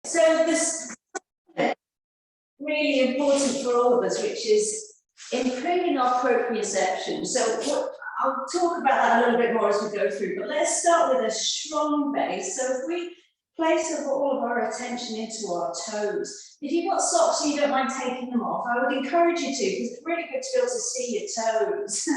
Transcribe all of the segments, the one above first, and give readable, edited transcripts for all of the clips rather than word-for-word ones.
So this is really important for all of us, which is improving our proprioception. So I'll talk about that a little bit more as we go through, but let's start with a strong base. So if we place all of our attention into our toes, if you've got socks and you don't mind taking them off, I would encourage you to, because it's really good to be able to see your toes.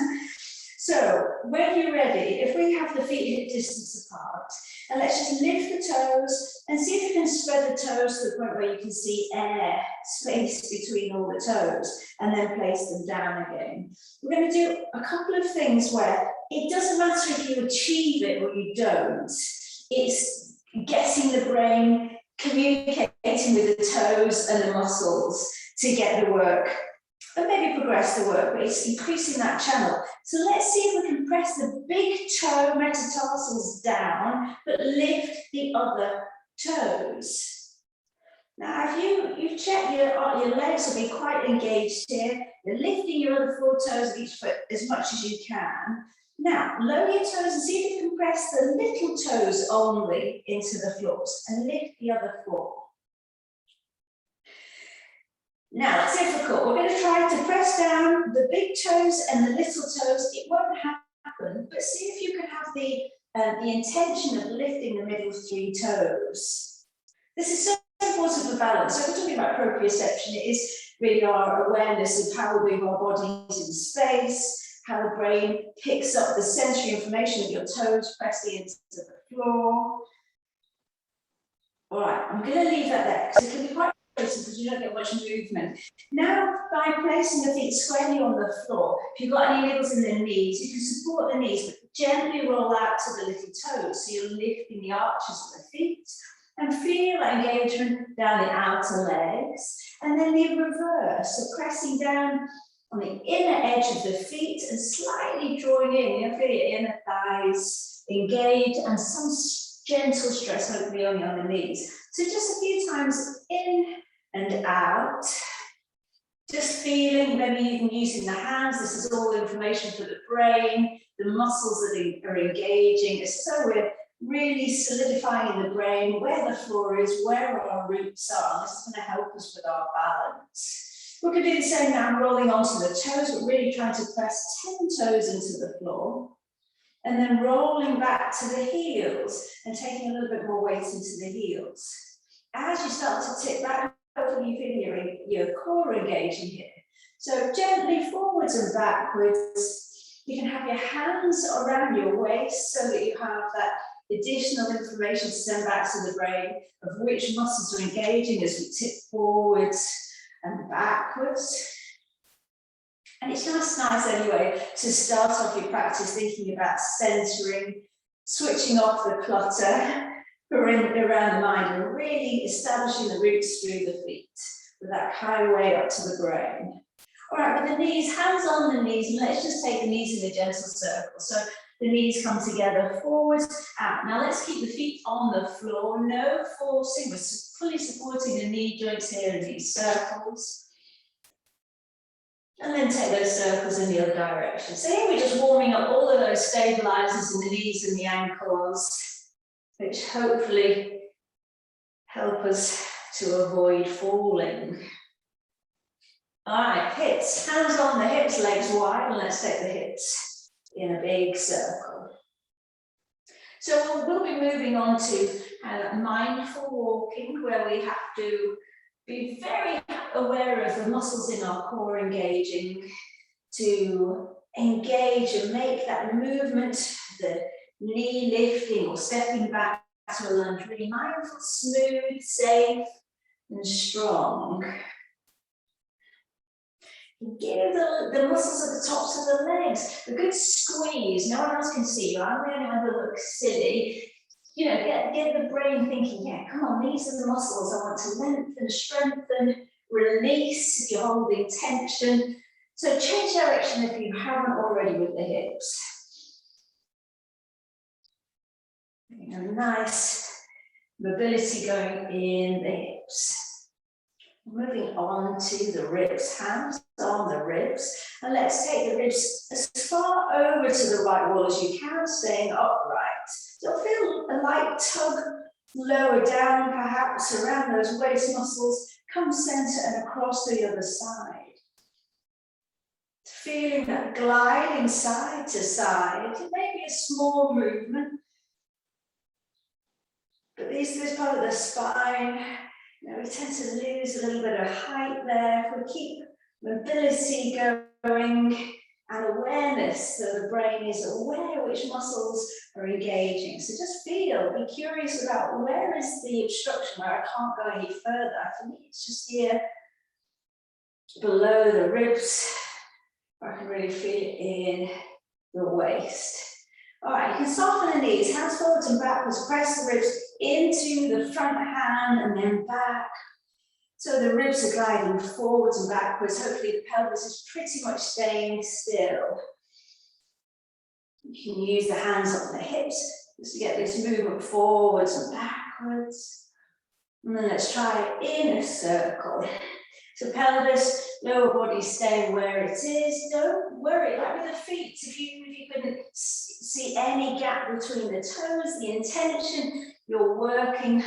So when you're ready, if we have the feet hip distance apart, and let's just lift the toes and see if you can spread the toes to the point where you can see air space between all the toes, and then place them down again. We're going to do a couple of things where it doesn't matter if you achieve it or you don't. It's getting the brain communicating with the toes and the muscles to get the work, and maybe progress the work, but it's increasing that channel. So let's see if we can press the big toe metatarsals down, but lift the other toes. Now, if you check your legs will be quite engaged here. You're lifting your other 4 toes of each foot as much as you can. Now, lower your toes and see if you can press the little toes only into the floors and lift the other 4. Now, that's difficult. We're going to try to press down the big toes and the little toes. It won't happen, but see if you can have the intention of lifting the middle 3 toes. This is so important for balance. So we're talking about proprioception. It is really our awareness of how we move our bodies in space, how the brain picks up the sensory information of your toes pressing into the floor. All right, I'm going to leave that there because it can be quite because you don't get much movement. Now, by placing the feet squarely on the floor, if you've got any niggles in the knees, you can support the knees, but gently roll out to the little toes. So you're lifting the arches of the feet and feel engagement down the outer legs. And then the reverse, so pressing down on the inner edge of the feet and slightly drawing in. You feel your inner thighs engage and some gentle stress, hopefully only on the knees. So just a few times in and out, just feeling, maybe even using the hands. This is all information for the brain, the muscles that are engaging. So we're really solidifying in the brain where the floor is, where our roots are. This is going to help us with our balance. We could do the same now, rolling onto the toes, but really trying to press 10 toes into the floor. And then rolling back to the heels and taking a little bit more weight into the heels. As you start to tip back, hopefully you feel your core engaging here. So gently forwards and backwards. You can have your hands around your waist so that you have that additional information to send back to the brain of which muscles are engaging as we tip forwards and backwards. And it's nice anyway to start off your practice thinking about centering, switching off the clutter around the mind and really establishing the roots through the feet with that highway up to the brain. All right, with the knees, hands on the knees, and let's just take the knees in a gentle circle. So the knees come together, forwards, out. Now let's keep the feet on the floor, no forcing. We're fully supporting the knee joints here in these circles. And then take those circles in the other direction. So here we're just warming up all of those stabilizers in the knees and the ankles, which hopefully help us to avoid falling. All right, hips, hands on the hips, legs wide, and let's take the hips in a big circle. So we'll be moving on to mindful walking, where we have to be very aware of the muscles in our core engaging, to engage and make that movement, the knee lifting or stepping back to a lunge, really mindful, smooth, safe, and strong. Give the muscles at the tops of the legs a good squeeze. No one else can see you. I'm the only one that looks silly. You know, get the brain thinking, yeah, come on, these are the muscles I want to lengthen, strengthen, release if you're holding tension. So change direction if you haven't already with the hips. A nice mobility going in the hips. Moving on to the ribs, hands on the ribs, and let's take the ribs as far over to the right wall as you can, staying upright. You'll feel a light tug Lower down, perhaps around those waist muscles, come center and across to the other side. Feeling that gliding side to side, maybe a small movement. But this part of the spine, we tend to lose a little bit of height there. If we keep mobility going and awareness, so the brain is aware which muscles are engaging. So just feel, be curious about where is the obstruction where I can't go any further. For me, it's just here below the ribs. I can really feel it in the waist. All right, you can soften the knees, hands forwards and backwards, press the ribs into the front hand and then back. So the ribs are gliding forwards and backwards. Hopefully the pelvis is pretty much staying still. You can use the hands on the hips just to get this movement forwards and backwards. And then let's try it in a circle. So pelvis, lower body staying where it is. Don't worry, like with the feet, if you can see any gap between the toes, the intention, you're working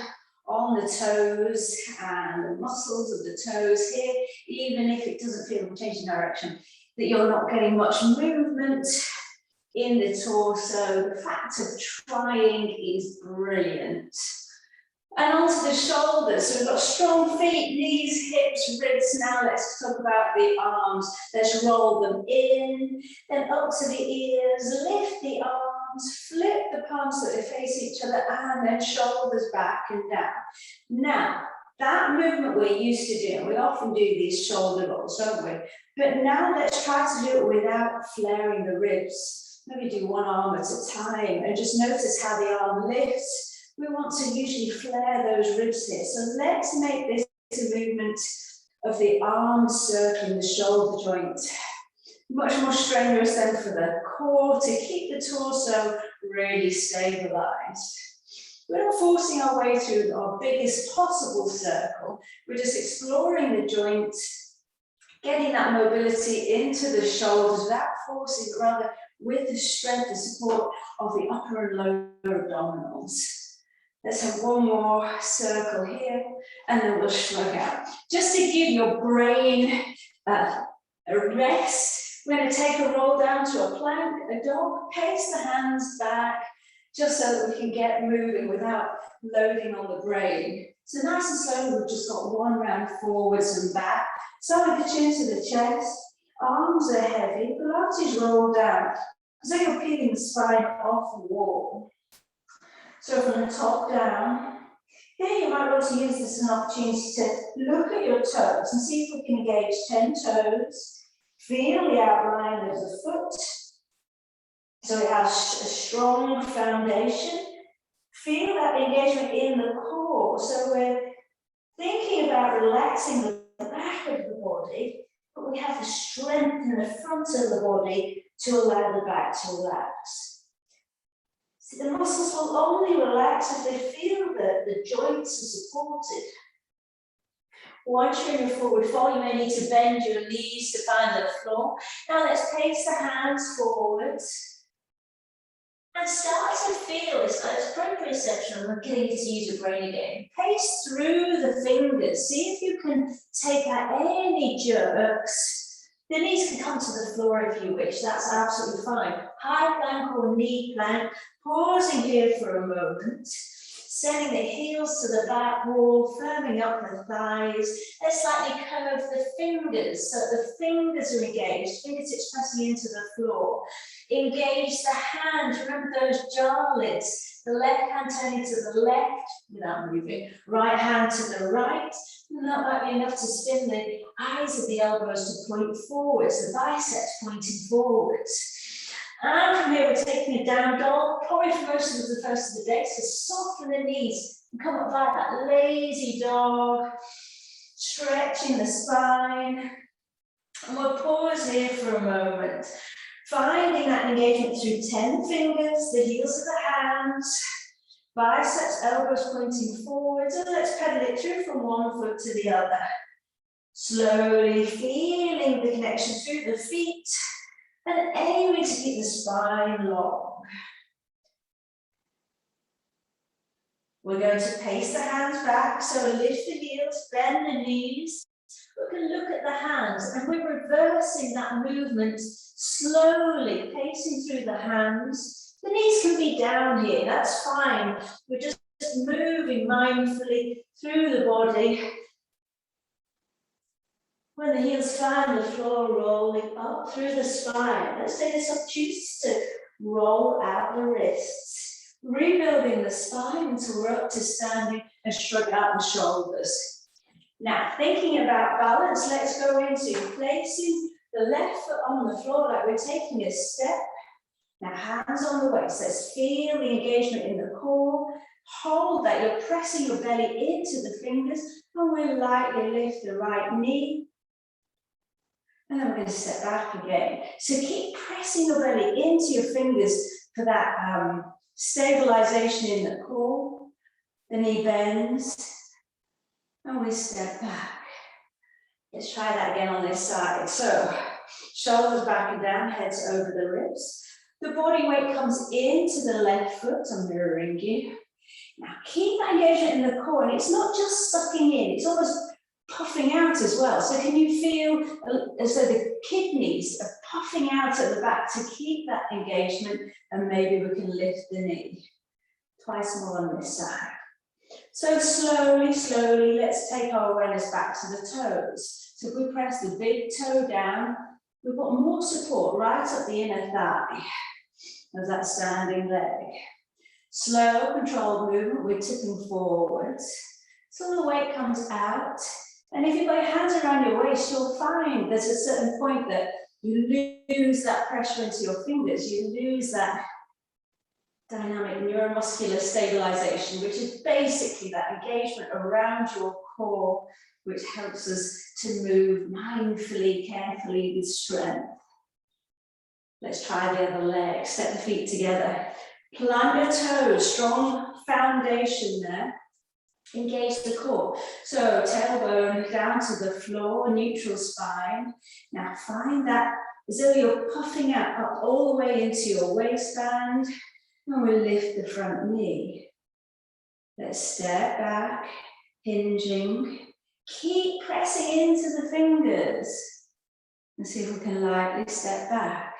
on the toes and the muscles of the toes here, even if it doesn't feel like changing direction, that you're not getting much movement in the torso. The fact of trying is brilliant. And onto the shoulders. So we've got strong feet, knees, hips, ribs. Now let's talk about the arms. Let's roll them in, then up to the ears, lift the arms, flip the palms so they face each other, and then shoulders back and down. Now, that movement we're used to doing, we often do these shoulder rolls, don't we? But now let's try to do it without flaring the ribs. Maybe do one arm at a time and just notice how the arm lifts. We want to usually flare those ribs here. So let's make this a movement of the arms circling the shoulder joint. Much more strenuous than for the core to keep the torso really stabilized. We're not forcing our way through our biggest possible circle. We're just exploring the joint, getting that mobility into the shoulders without forcing, but rather with the strength and support of the upper and lower abdominals. Let's have one more circle here, and then we'll shrug out. Just to give your brain a rest, we're going to take a roll down to a plank, a dog, pace the hands back, just so that we can get moving without loading on the brain. So nice and slow, we've just got one round forwards and back. Side of the chin to the chest, arms are heavy, Pilates roll down, so you're peeling the spine off the wall. So from the top down, here you might want to use this as an opportunity to look at your toes and see if we can engage 10 toes. Feel the outline of the foot. So we have a strong foundation. Feel that engagement in the core. So we're thinking about relaxing the back of the body, but we have the strength in the front of the body to allow the back to relax. The muscles will only relax if they feel that the joints are supported. Once you're in your forward fold, you may need to bend your knees to find the floor. Now let's pace the hands forwards and start to feel this proprioception. We're getting to use your brain again. Pace through the fingers. See if you can take out any jerks. The knees can come to the floor if you wish, that's absolutely fine. High plank or knee plank, pausing here for a moment, sending the heels to the back wall, firming up the thighs, and slightly curve the fingers, so the fingers are engaged, fingertips pressing into the floor. Engage the hands, remember those jar lids, the left hand turning to the left without moving, right hand to the right, and that might be enough to spin the eyes of the elbows to point forwards, the biceps pointing forwards. And from here, we're taking a down dog, probably for most of us the first of the day, so soften the knees and come up like that lazy dog, stretching the spine. And we'll pause here for a moment, finding that engagement through 10 fingers, the heels of the hands, biceps, elbows pointing forwards, and let's pedal it through from one foot to the other. Slowly feeling the connection through the feet and aiming to keep the spine long. We're going to pace the hands back, so lift the heels, bend the knees. We can look at the hands, and we're reversing that movement slowly, pacing through the hands. The knees can be down here, that's fine. We're just moving mindfully through the body. When the heels find the floor, rolling up through the spine. Let's take this opportunity to roll out the wrists. Rebuilding the spine until we're up to standing and shrug out the shoulders. Now, thinking about balance, let's go into placing the left foot on the floor like we're taking a step. Now, hands on the waist. Let's feel the engagement in the core. Hold that. You're pressing your belly into the fingers, and we'll lightly lift the right knee. And then we're going to step back again. So keep pressing your belly into your fingers for that stabilization in the core. The knee bends, and we step back. Let's try that again on this side. So shoulders back and down, heads over the ribs. The body weight comes into the left foot. I'm mirroring you. Now keep that engagement in the core, and it's not just sucking in, it's almost puffing out as well. So can you feel as though the kidneys are puffing out at the back to keep that engagement, and maybe we can lift the knee. Twice more on this side. So slowly, slowly, let's take our awareness back to the toes. So if we press the big toe down, we've got more support right up the inner thigh of that standing leg. Slow, controlled movement, we're tipping forwards. So the weight comes out. And if you've got your hands around your waist, you'll find there's a certain point that you lose that pressure into your fingers. You lose that dynamic neuromuscular stabilization, which is basically that engagement around your core, which helps us to move mindfully, carefully, with strength. Let's try the other leg. Step the feet together. Plant your toes, strong foundation there. Engage the core. So tailbone down to the floor, neutral spine. Now find that as though you're puffing out up all the way into your waistband. And we'll lift the front knee. Let's step back, hinging. Keep pressing into the fingers. And see if we can lightly step back.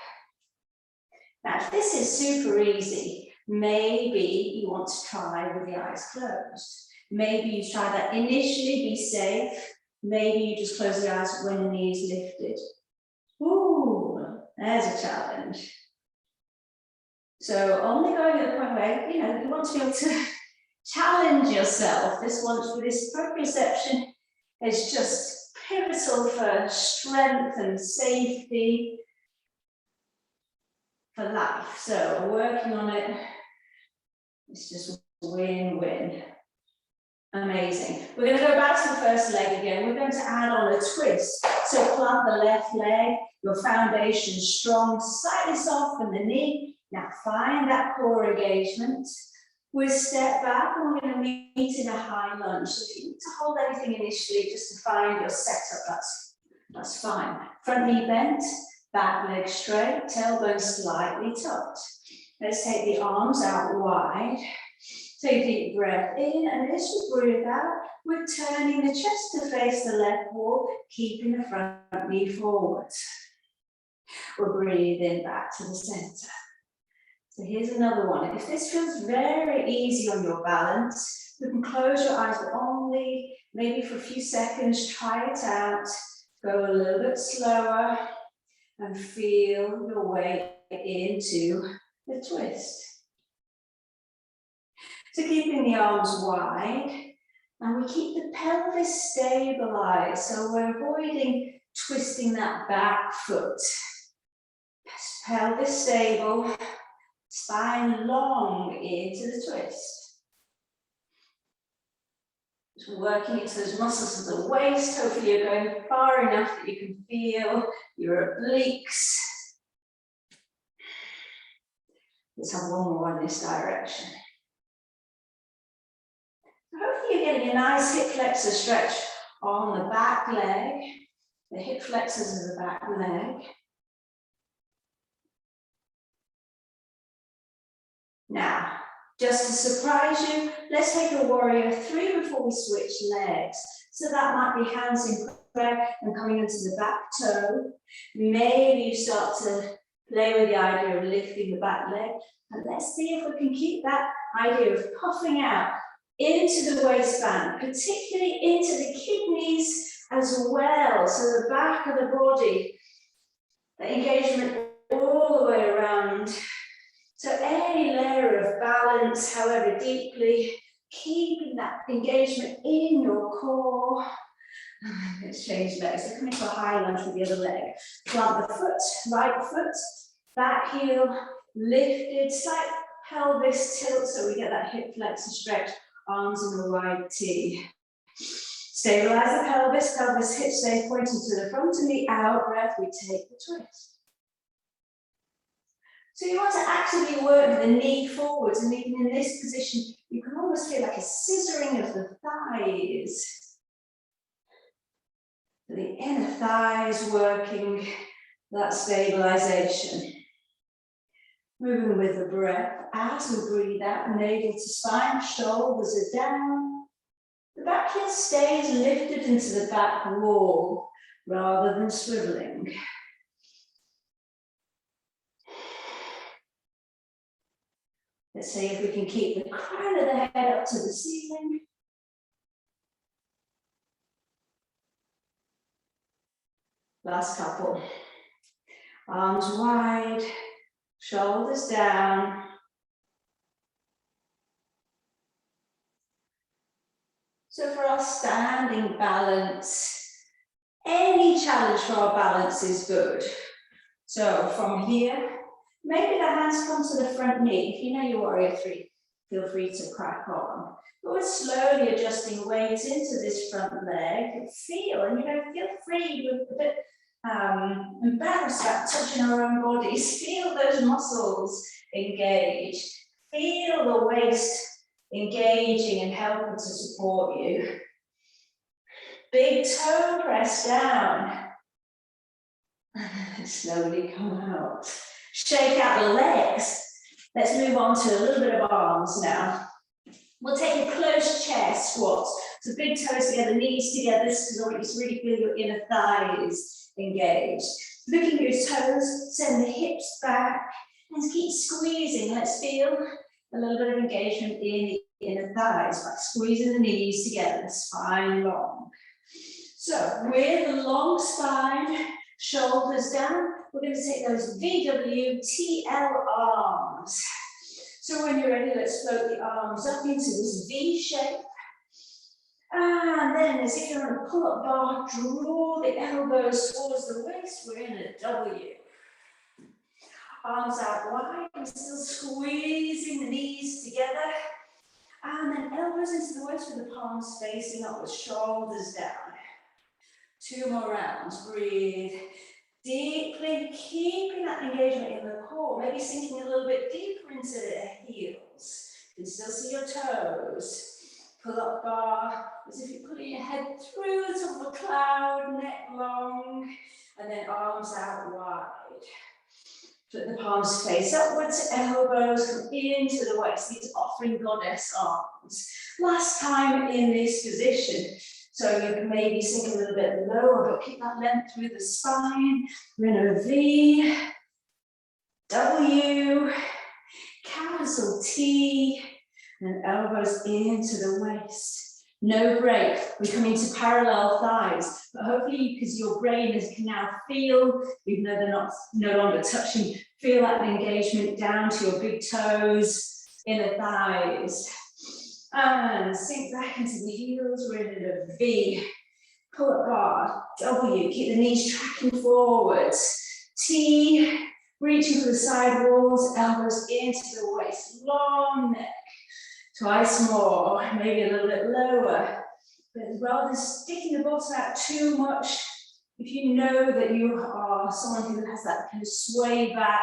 Now, if this is super easy, maybe you want to try with the eyes closed. Maybe you try that initially, be safe. Maybe you just close the eyes when the knee is lifted. Ooh, there's a challenge. So only going at the point where, you want to be able to challenge yourself. This proprioception is just pivotal for strength and safety for life. So working on it, it's just win-win. Amazing. We're going to go back to the first leg again. We're going to add on a twist. So plant the left leg, your foundation strong, slightly soften the knee. Now find that core engagement. We'll step back and we're going to meet in a high lunge. So if you need to hold anything initially just to find your setup, that's fine. Front knee bent, back leg straight, tailbone slightly tucked. Let's take the arms out wide. Take a deep breath in, and as you breathe out, we're turning the chest to face the left wall, keeping the front knee forward. We'll breathe in back to the center. So here's another one. If this feels very easy on your balance, you can close your eyes, but only maybe for a few seconds, try it out. Go a little bit slower and feel your way into the twist. So keeping the arms wide, and we keep the pelvis stabilized. So we're avoiding twisting that back foot. Pelvis stable, spine long into the twist. Just working into those muscles of the waist. Hopefully you're going far enough that you can feel your obliques. Let's have one more in this direction. Hopefully you're getting a nice hip flexor stretch on the back leg, the hip flexors of the back leg. Now, Just to surprise you, let's take a warrior 3 before we switch legs. So that might be hands in prayer and coming into the back toe. Maybe you start to play with the idea of lifting the back leg. And let's see if we can keep that idea of puffing out into the waistband, particularly into the kidneys as well. So the back of the body, the engagement all the way around. So any layer of balance, however deeply, keeping that engagement in your core. Let's change legs. So come into a high lunge with the other leg. Plant the foot, right foot, back heel, lifted, slight pelvis tilt so we get that hip flexor stretch, arms in a wide T. Stabilize the pelvis, pelvis hips stay pointing to the front, and the out breath, we take the twist. So you want to actively work the knee forwards, and even in this position, you can almost feel like a scissoring of the thighs. The inner thighs working that stabilization. Moving with the breath as we breathe out, navel to spine, shoulders are down. The back heel stays lifted into the back wall rather than swiveling. Let's see if we can keep the crown of the head up to the ceiling. Last couple. Arms wide, shoulders down. So for our standing balance, any challenge for our balance is good. So from here, maybe the hands come to the front knee. If you know your warrior 3, feel free to crack on. But we're slowly adjusting weight into this front leg. Feel, and feel free, we're a bit embarrassed about touching our own bodies. Feel those muscles engage. Feel the waist engaging and helping to support you. Big toe press down. Slowly come out. Shake out the legs. Let's move on to a little bit of arms now. We'll take a close chair squat. So big toes together, knees together. This is what you really feel your inner thighs engaged. Looking at your toes, send the hips back and keep squeezing. Let's feel a little bit of engagement in the inner thighs, like squeezing the knees together, spine long. So with a long spine, shoulders down, we're going to take those VWTL arms. So when you're ready, let's float the arms up into this V shape. And then as if you're on a pull-up bar, draw the elbows towards the waist. We're in a W. Arms out wide, we're still squeezing the knees together. And then elbows into the waist with the palms facing up with shoulders down. 2 more rounds. Breathe deeply, keeping that engagement in the core, maybe sinking a little bit deeper into the heels. You can still see your toes. Pull up bar, as if you're pulling your head through the top of a cloud, neck long, and then arms out wide. Flip the palms face upwards, elbows come into the waist. These are offering goddess arms. Last time in this position. So you can maybe sink a little bit lower, but keep that length through the spine. We're in a V, W, capital T, and elbows into the waist. No break. We come into parallel thighs, but hopefully, because your brain can now feel, even though they're no longer touching, feel that engagement down to your big toes, inner thighs. And sink back into the heels, we're in a V, pull up bar, W, keep the knees tracking forwards, T, reaching for the side walls, elbows into the waist, long neck, twice more, maybe a little bit lower, but rather than sticking the bottom out too much, if you know that you are someone who has that kind of sway back,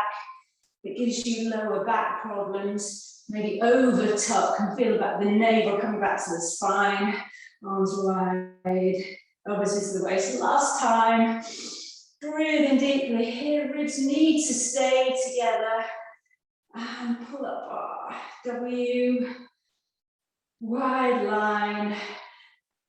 that gives you lower back problems, maybe over tuck and feel about the navel coming back to the spine, arms wide, elbows into the waist. Last time, breathing deeply here, ribs need to stay together. And pull up bar, W, wide line,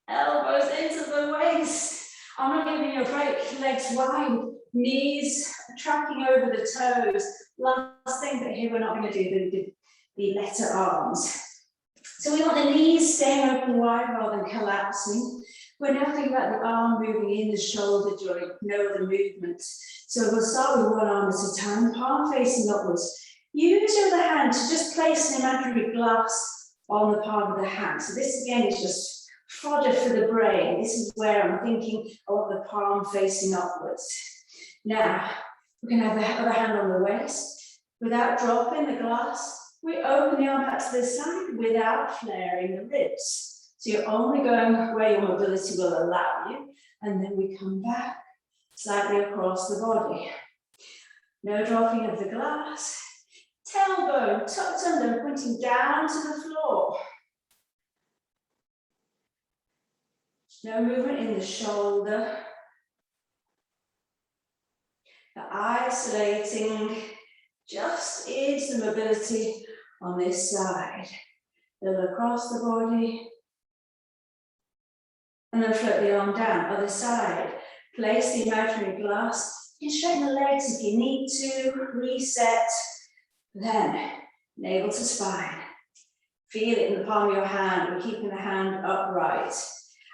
elbows into the waist. I'm not giving you a break, legs wide, knees tracking over the toes. Last thing, but here we're not going to do the letter arms. So we want the knees staying open wide rather than collapsing. We're now thinking about the arm moving in, the shoulder joint, no other movement. So we'll start with one arm at a time, palm facing upwards. Use your other hand to just place an imaginary glass on the palm of the hand. So this again is just fodder for the brain. This is where I'm thinking of the palm facing upwards. Now, we can have the other hand on the waist. Without dropping the glass, we open the arm back to the side without flaring the ribs. So you're only going where your mobility will allow you, and then we come back slightly across the body. No dropping of the glass. Tailbone tucked under, pointing down to the floor. No movement in the shoulder. The isolating just is the mobility on this side. Build across the body. And then float the arm down, other side. Place the imaginary glass. You can straighten the legs if you need to. Reset. Then, navel to spine. Feel it in the palm of your hand. We're keeping the hand upright.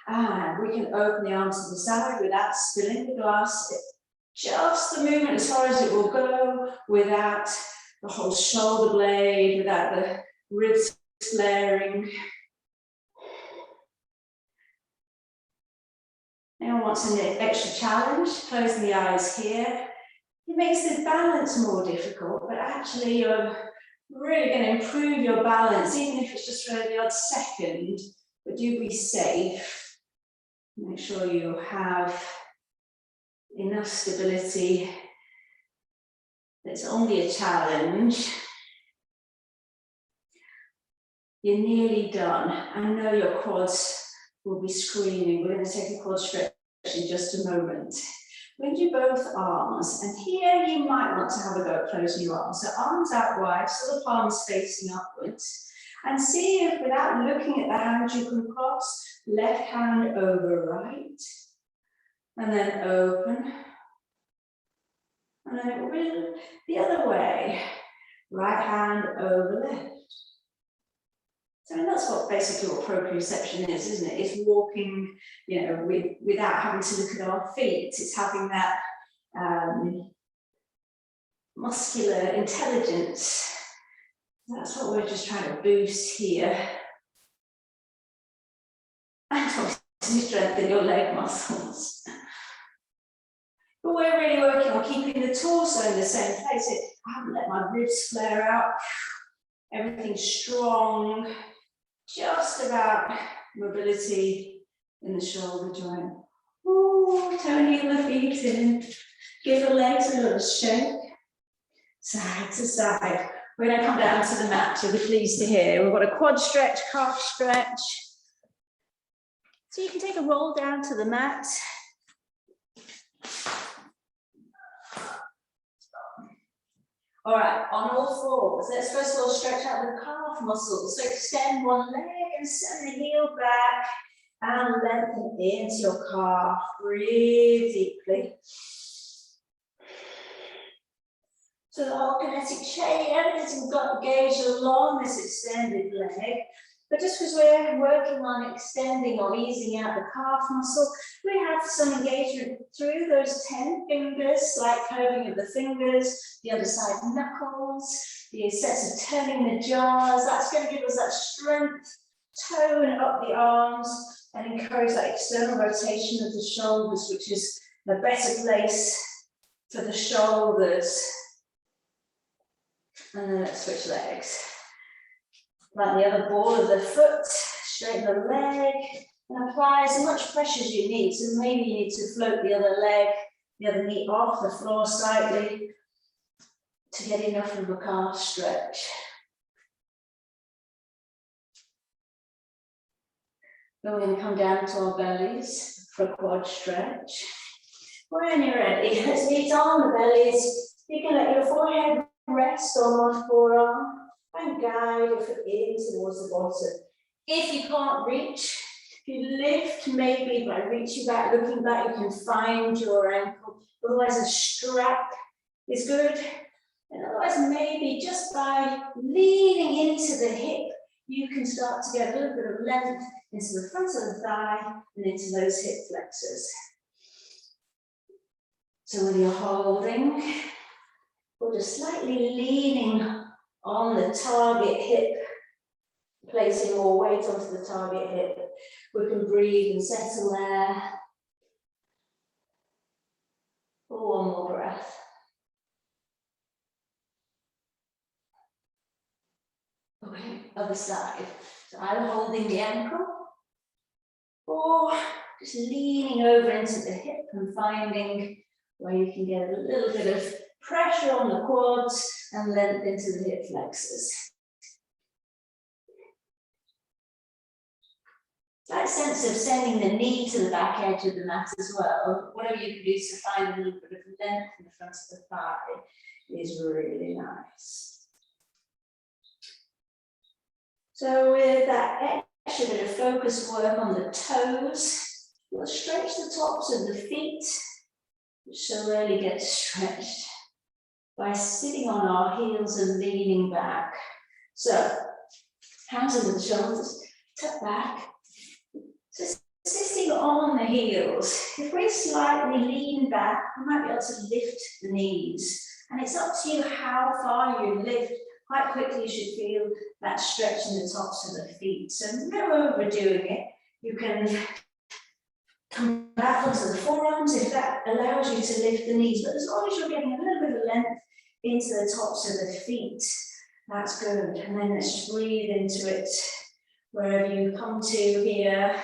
And we can open the arms to the side without spilling the glass. Just the movement as far as it will go, without the whole shoulder blade, without the ribs flaring. Anyone wants an extra challenge? Closing the eyes here. It makes the balance more difficult, but actually you're really going to improve your balance, even if it's just for the odd second, but do be safe. Make sure you have enough stability. It's only a challenge. You're nearly done. I know your quads will be screaming. We're going to take a quad stretch in just a moment. We're going to do both arms, and here you might want to have a go at closing your arms. So arms out wide, so the palms facing upwards. And see if, without looking at the hand, you can cross left hand over right. And then open. And then it will the other way. Right hand over left. So that's what basically what proprioception is, isn't it? It's walking, you know, without having to look at our feet. It's having that muscular intelligence. That's what we're just trying to boost here. And obviously strengthen your leg muscles. But we're really working on keeping the torso in the same place. I haven't let my ribs flare out. Everything's strong. Just about mobility in the shoulder joint. Ooh, turning the feet in. Give the legs a little shake. Side to side. We're going to come down to the mat, you'll be pleased to hear. We've got a quad stretch, calf stretch. So you can take a roll down to the mat. All right, on all fours, let's first of all stretch out the calf muscles. So extend one leg and send the heel back and lengthen into your calf. Breathe deeply. So the whole kinetic chain, everything's got engaged along this extended leg. But just because we're working on extending or easing out the calf muscle, we have some engagement through those 10 fingers, slight curving of the fingers, the other side knuckles, the sense of turning the jaws. That's going to give us that strength, tone up the arms, and encourage that external rotation of the shoulders, which is the better place for the shoulders. And then let's switch legs. Like the other ball of the foot, straighten the leg, and apply as much pressure as you need. So maybe you need to float the other leg, the other knee off the floor slightly to get enough of a calf stretch. Then we're going to come down to our bellies for a quad stretch. When you're ready, let's meet on the bellies. You can let your forehead rest on my forearm and guide your foot in towards the bottom. If you can't reach, if you lift, maybe by reaching back, looking back, you can find your ankle. Otherwise, a strap is good. And otherwise, maybe just by leaning into the hip, you can start to get a little bit of length into the front of the thigh and into those hip flexors. So when you're holding, or just slightly leaning on the target hip, placing more weight onto the target hip, we can breathe and settle there. For one more breath. Okay, other side. So either holding the ankle or just leaning over into the hip and finding where you can get a little bit of pressure on the quads and length into the hip flexors. That sense of sending the knee to the back edge of the mat as well, whatever you can do to find a little bit of length in the front of the thigh is really nice. So with that extra bit of focus work on the toes, we'll stretch the tops of the feet, which so rarely get stretched, by sitting on our heels and leaning back. So, hands under the shoulders, tuck back. So sitting on the heels, if we slightly lean back, we might be able to lift the knees. And it's up to you how far you lift. Quite quickly you should feel that stretch in the tops of the feet. So no overdoing it. You can come back onto the forearms if that allows you to lift the knees. But as long as you're getting a little bit of length into the tops of the feet, that's good. And then let's just breathe into it wherever you come to here.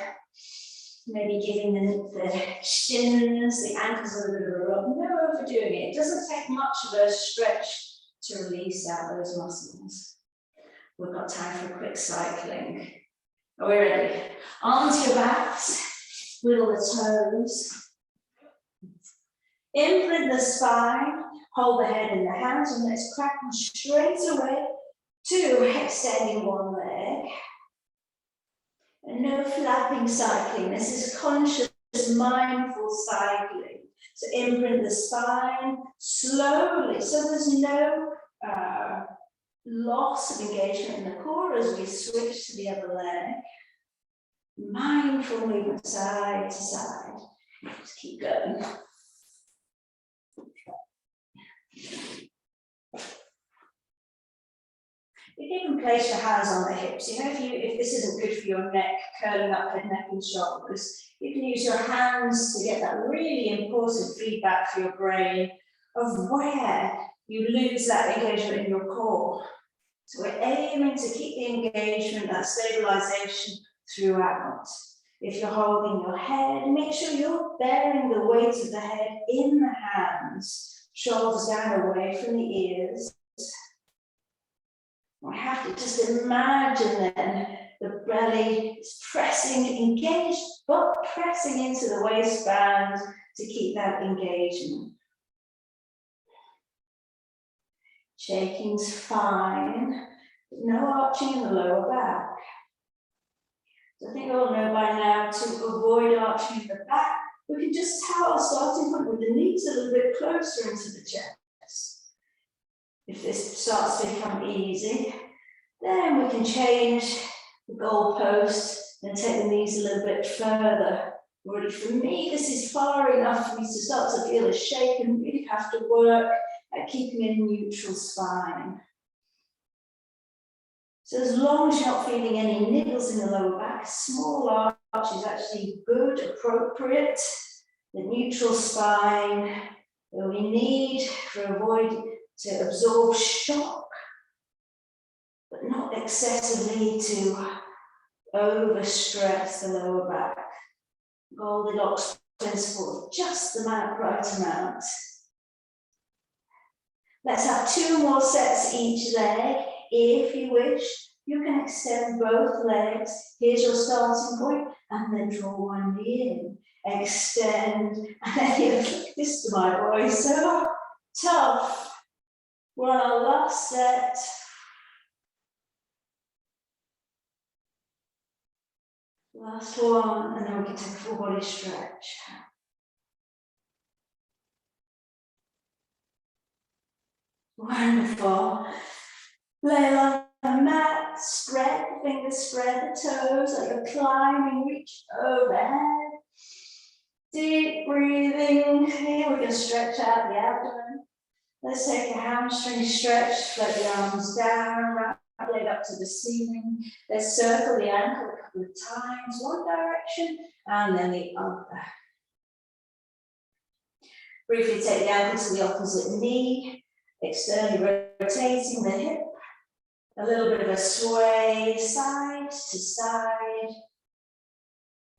Maybe giving the shins, the ankles a little bit of a rub. No overdoing it. It doesn't take much of a stretch to release out those muscles. We've got time for a quick cycling. Are we ready? Onto your backs, wiggle the toes. Imprint the spine, hold the head in the hands, and let's crack on straight away to extending one leg. And no flapping cycling. This is conscious, mindful cycling. So imprint the spine slowly, so there's no loss of engagement in the core as we switch to the other leg. Mindful movement side to side. Just keep going. You can place your hands on the hips. You know, if this isn't good for your neck, curling up head, neck and shoulders, you can use your hands to get that really important feedback for your brain of where you lose that engagement in your core. So we're aiming to keep the engagement, that stabilization throughout. If you're holding your head, make sure you're bearing the weight of the head in the hands, shoulders down away from the ears. We have to just imagine then the belly is pressing, engaged, but pressing into the waistband to keep that engagement. Shaking's fine, but no arching in the lower back. So I think we all know by now to avoid arching in the back, we can just tell our starting point with the knees a little bit closer into the chest. If this starts to become easy, then we can change the goalpost and take the knees a little bit further. Already for me, this is far enough for me to start to feel a shake and really have to work at keeping a neutral spine. So as long as you're not feeling any niggles in the lower back, small arch is actually good, appropriate. The neutral spine that we need to absorb shock, but not excessively to overstress the lower back. Goldilocks principle, just the right amount. Let's have 2 more sets each leg. If you wish, you can extend both legs. Here's your starting point, and then draw one knee in. Extend, and then you flick this to my voice. So tough. We're on our last set. Last one, and then we can take a full body stretch. Wonderful. Lay along the mat, spread the fingers, spread the toes, like you're climbing, reach overhead. Deep breathing. Here we're going to stretch out the abdomen. Let's take a hamstring stretch, float the arms down, wrap the leg up to the ceiling. Let's circle the ankle a couple of times, one direction and then the other. Briefly take the ankle to the opposite knee, externally rotating the hip. A little bit of a sway side to side.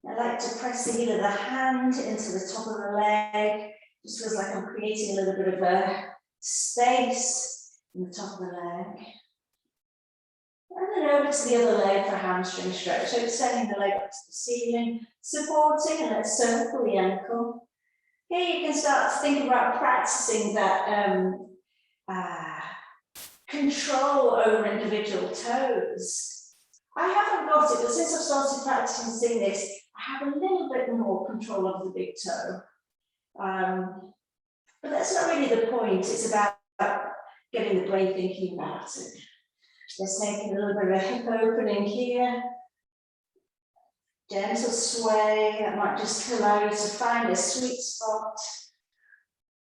I like to press the heel of the hand into the top of the leg. Just feels like I'm creating a little bit of a space in the top of the leg. And then over to the other leg for a hamstring stretch. So extending the leg up to the ceiling, supporting, and let's circle the ankle. Here you can start to think about practicing that control over individual toes. I haven't got it, but since I've started practicing this, I have a little bit more control of the big toe. But that's not really the point. It's about getting the brain thinking about it. Let's take a little bit of a hip opening here. Gentle sway, that might just allow you to find a sweet spot.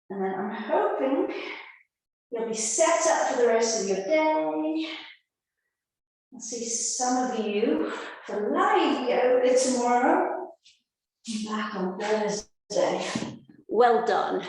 And then I'm hoping you'll be set up for the rest of your day. I'll see some of you for live yoga tomorrow. Back on Thursday. Well done.